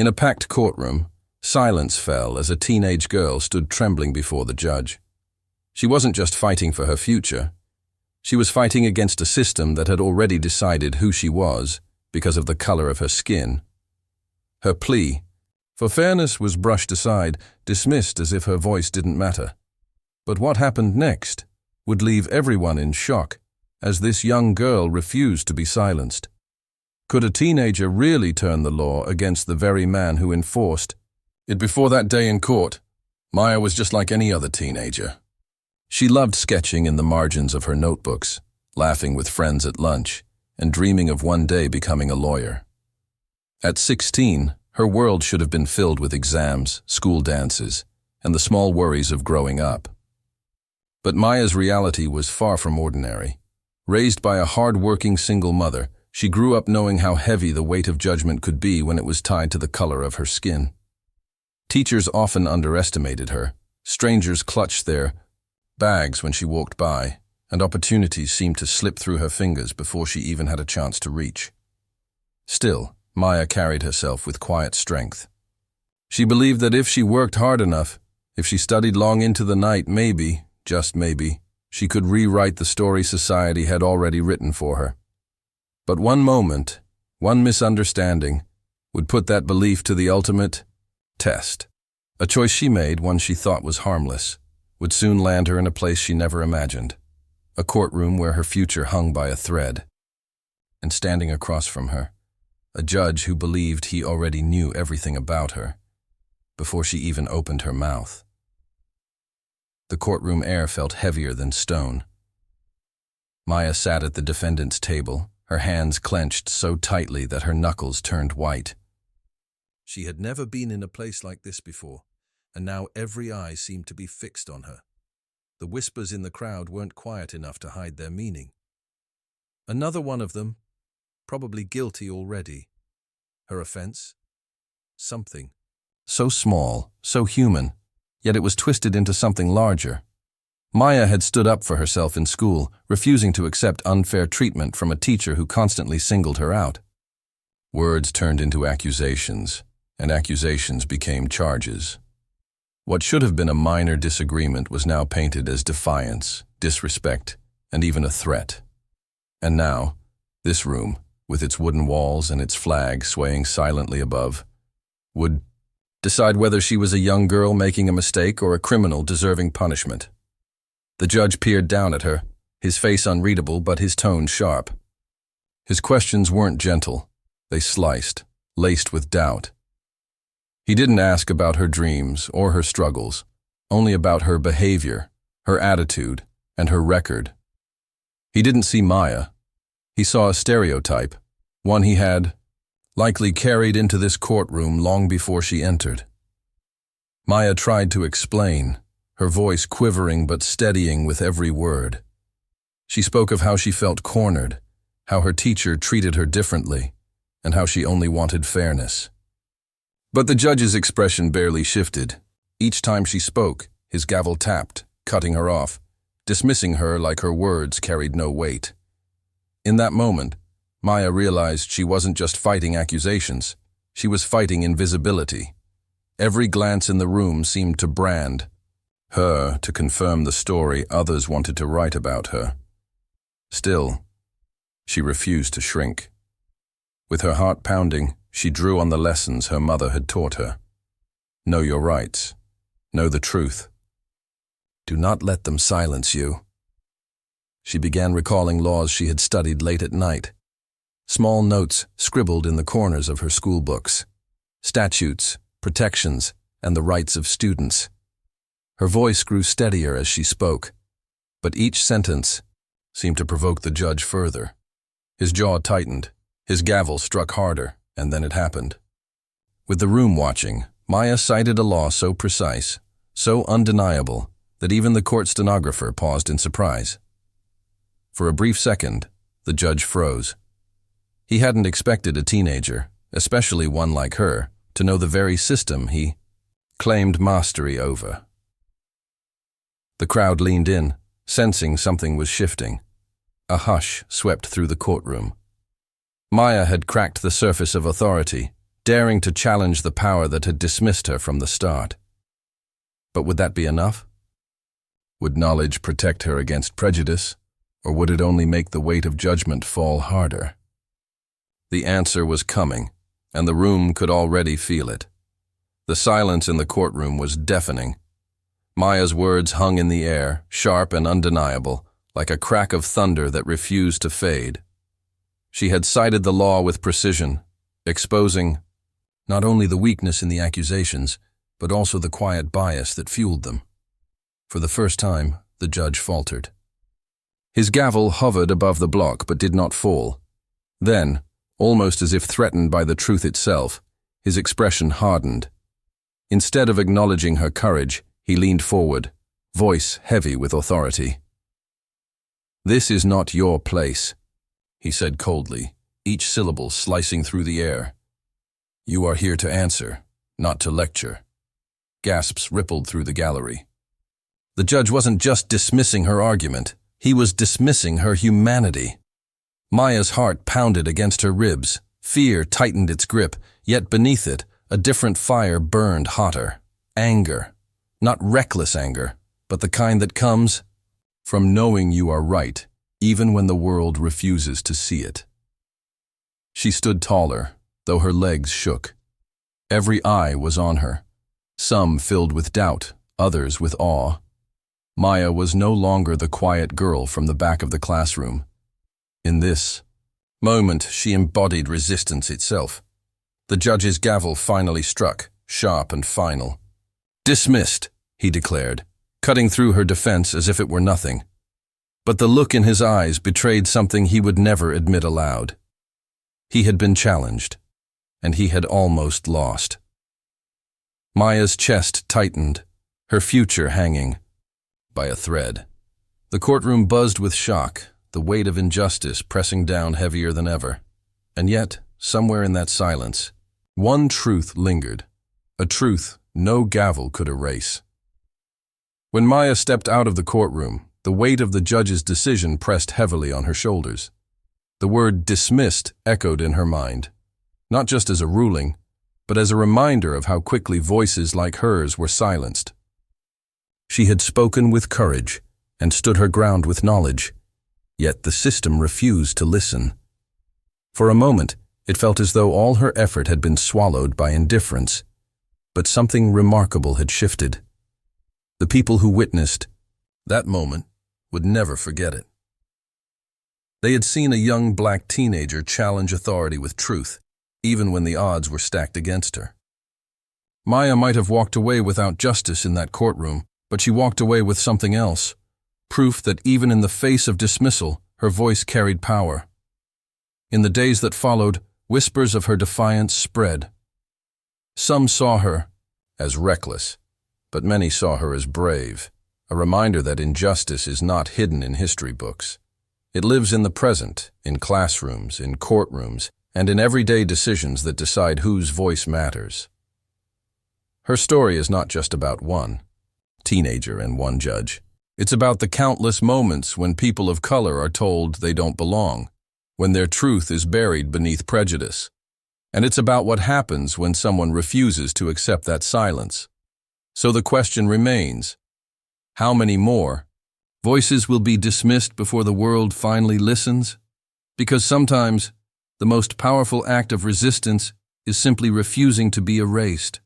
In a packed courtroom, silence fell as a teenage girl stood trembling before the judge. She wasn't just fighting for her future. She was fighting against a system that had already decided who she was because of the color of her skin. Her plea for fairness was brushed aside, dismissed as if her voice didn't matter. But what happened next would leave everyone in shock, as this young girl refused to be silenced. Could a teenager really turn the law against the very man who enforced it? Before that day in court, Maya was just like any other teenager. She loved sketching in the margins of her notebooks, laughing with friends at lunch, and dreaming of one day becoming a lawyer. At 16, her world should have been filled with exams, school dances, and the small worries of growing up. But Maya's reality was far from ordinary. Raised by a hard-working single mother, she grew up knowing how heavy the weight of judgment could be when it was tied to the color of her skin. Teachers often underestimated her. Strangers clutched their bags when she walked by, and opportunities seemed to slip through her fingers before she even had a chance to reach. Still, Maya carried herself with quiet strength. She believed that if she worked hard enough, if she studied long into the night, maybe, just maybe, she could rewrite the story society had already written for her. But one moment, one misunderstanding, would put that belief to the ultimate test. A choice she made, one she thought was harmless, would soon land her in a place she never imagined. A courtroom where her future hung by a thread. And standing across from her, a judge who believed he already knew everything about her, before she even opened her mouth. The courtroom air felt heavier than stone. Maya sat at the defendant's table, her hands clenched so tightly that her knuckles turned white. She had never been in a place like this before, and now every eye seemed to be fixed on her. The whispers in the crowd weren't quiet enough to hide their meaning. Another one of them, probably guilty already. Her offense? Something. So small, so human, yet it was twisted into something larger. Maya had stood up for herself in school, refusing to accept unfair treatment from a teacher who constantly singled her out. Words turned into accusations, and accusations became charges. What should have been a minor disagreement was now painted as defiance, disrespect, and even a threat. And now, this room, with its wooden walls and its flag swaying silently above, would decide whether she was a young girl making a mistake or a criminal deserving punishment. The judge peered down at her, his face unreadable but his tone sharp. His questions weren't gentle. They sliced, laced with doubt. He didn't ask about her dreams or her struggles, only about her behavior, her attitude, and her record. He didn't see Maya. He saw a stereotype, one he had likely carried into this courtroom long before she entered. Maya tried to explain, her voice quivering but steadying with every word. She spoke of how she felt cornered, how her teacher treated her differently, and how she only wanted fairness. But the judge's expression barely shifted. Each time she spoke, his gavel tapped, cutting her off, dismissing her like her words carried no weight. In that moment, Maya realized she wasn't just fighting accusations, she was fighting invisibility. Every glance in the room seemed to brand her, to confirm the story others wanted to write about her. Still, she refused to shrink. With her heart pounding, she drew on the lessons her mother had taught her. Know your rights. Know the truth. Do not let them silence you. She began recalling laws she had studied late at night. Small notes scribbled in the corners of her school books. Statutes, protections, and the rights of students. Her voice grew steadier as she spoke, but each sentence seemed to provoke the judge further. His jaw tightened, his gavel struck harder, and then it happened. With the room watching, Maya cited a law so precise, so undeniable, that even the court stenographer paused in surprise. For a brief second, the judge froze. He hadn't expected a teenager, especially one like her, to know the very system he claimed mastery over. The crowd leaned in, sensing something was shifting. A hush swept through the courtroom. Maya had cracked the surface of authority, daring to challenge the power that had dismissed her from the start. But would that be enough? Would knowledge protect her against prejudice, or would it only make the weight of judgment fall harder? The answer was coming, and the room could already feel it. The silence in the courtroom was deafening. Maya's words hung in the air, sharp and undeniable, like a crack of thunder that refused to fade. She had cited the law with precision, exposing not only the weakness in the accusations, but also the quiet bias that fueled them. For the first time, the judge faltered. His gavel hovered above the block but did not fall. Then, almost as if threatened by the truth itself, his expression hardened. Instead of acknowledging her courage, he leaned forward, voice heavy with authority. "This is not your place," he said coldly, each syllable slicing through the air. "You are here to answer, not to lecture." Gasps rippled through the gallery. The judge wasn't just dismissing her argument, he was dismissing her humanity. Maya's heart pounded against her ribs, fear tightened its grip, yet beneath it, a different fire burned hotter. Anger. Not reckless anger, but the kind that comes from knowing you are right, even when the world refuses to see it. She stood taller, though her legs shook. Every eye was on her, some filled with doubt, others with awe. Maya was no longer the quiet girl from the back of the classroom. In this moment, she embodied resistance itself. The judge's gavel finally struck, sharp and final. "Dismissed," he declared, cutting through her defense as if it were nothing. But the look in his eyes betrayed something he would never admit aloud. He had been challenged, and he had almost lost. Maya's chest tightened, her future hanging by a thread. The courtroom buzzed with shock, the weight of injustice pressing down heavier than ever. And yet, somewhere in that silence, one truth lingered, a truth no gavel could erase. When Maya stepped out of the courtroom, the weight of the judge's decision pressed heavily on her shoulders. The word dismissed echoed in her mind, not just as a ruling, but as a reminder of how quickly voices like hers were silenced. She had spoken with courage and stood her ground with knowledge, yet the system refused to listen. For a moment, it felt as though all her effort had been swallowed by indifference, but something remarkable had shifted. The people who witnessed that moment would never forget it. They had seen a young black teenager challenge authority with truth, even when the odds were stacked against her. Maya might have walked away without justice in that courtroom, but she walked away with something else, proof that even in the face of dismissal, her voice carried power. In the days that followed, whispers of her defiance spread. Some saw her as reckless, but many saw her as brave, a reminder that injustice is not hidden in history books. It lives in the present, in classrooms, in courtrooms, and in everyday decisions that decide whose voice matters. Her story is not just about one teenager and one judge. It's about the countless moments when people of color are told they don't belong, when their truth is buried beneath prejudice. And it's about what happens when someone refuses to accept that silence. So the question remains, how many more voices will be dismissed before the world finally listens? Because sometimes the most powerful act of resistance is simply refusing to be erased.